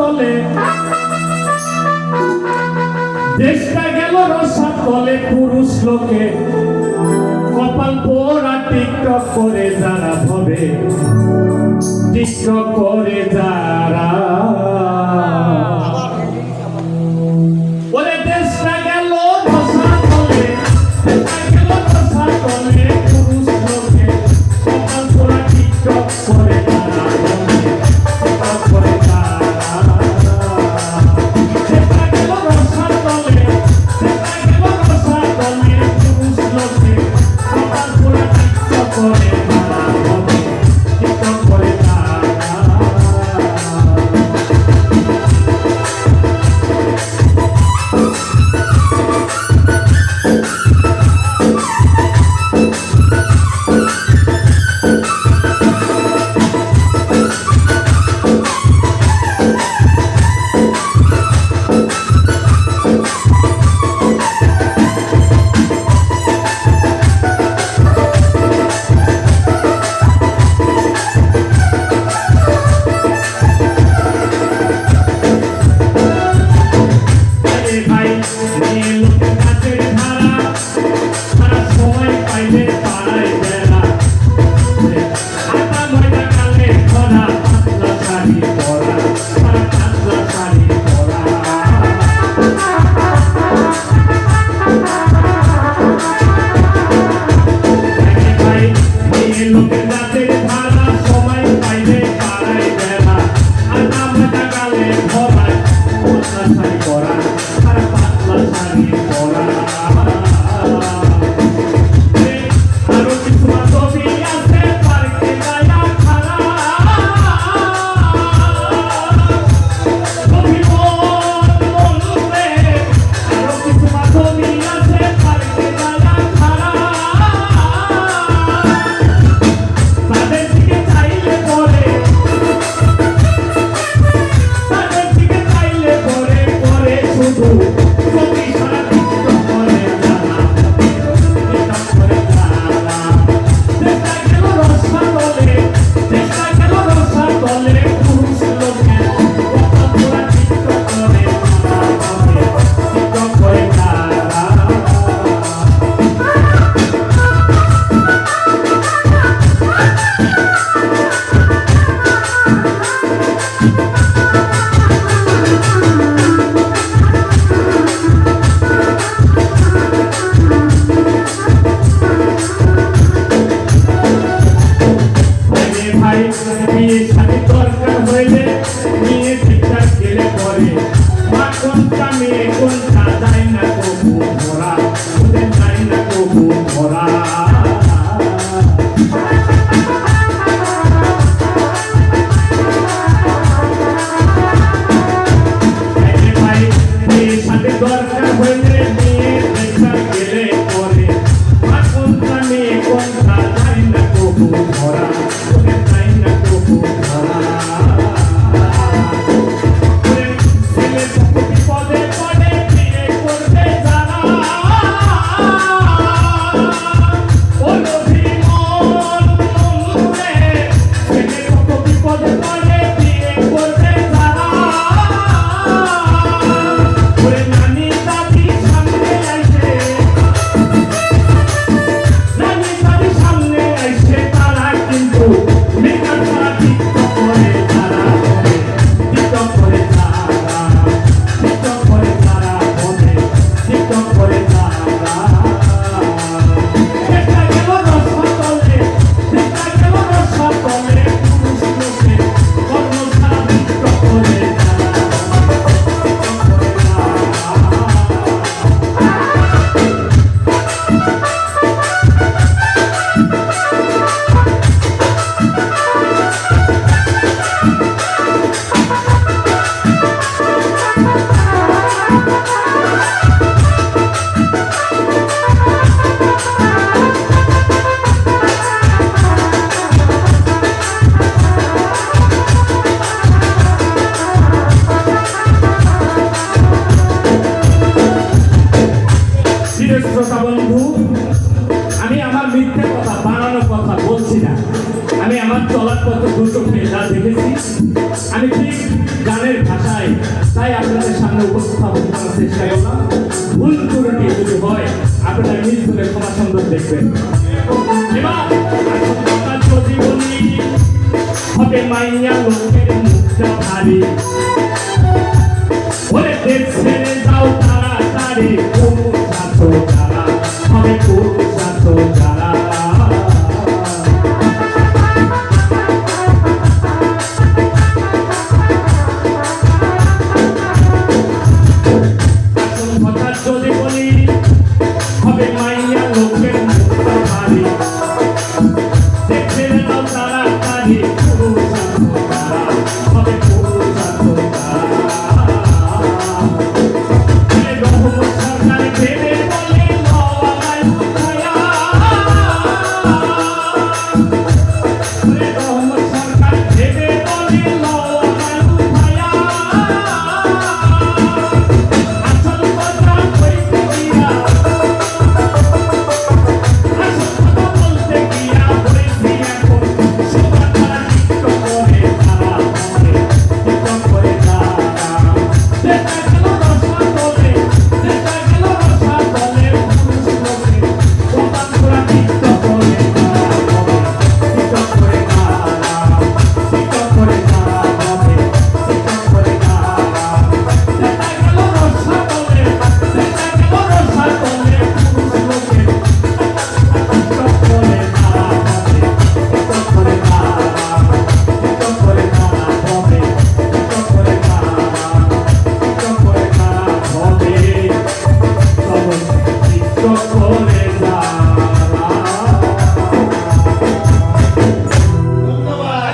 তলে দেশটা গেল রসার তলে পুরুষ লোকে কপাল পোড়া টিকটক করে যারা ভবে টিকটক করে যারা ওরে দেশটা গেল রসার তলে দেশটা গেল রসার তলে পুরুষ লোকে কপাল পোড়া টিকটক করে যারা ভবে টিকটক করে যারা দেশটা গেল রসার তলে দেশটা গেল রসার তলে পুরুষ লোকে কপাল পোড়া টিকটক করে যারা ভবে টিকটক করে যারা পদে পদে নাই, তাই আপনাদের সামনে উপস্থাপন করার চেষ্টা করলাম। ভুল ত্রুটি যদি হয় আপনারা নিজ করে ক্ষমা সুন্দর দেখবেন। এবার আসল কথা যদি বলি, হবে মাইয়া লোকের মুখটা ভারী।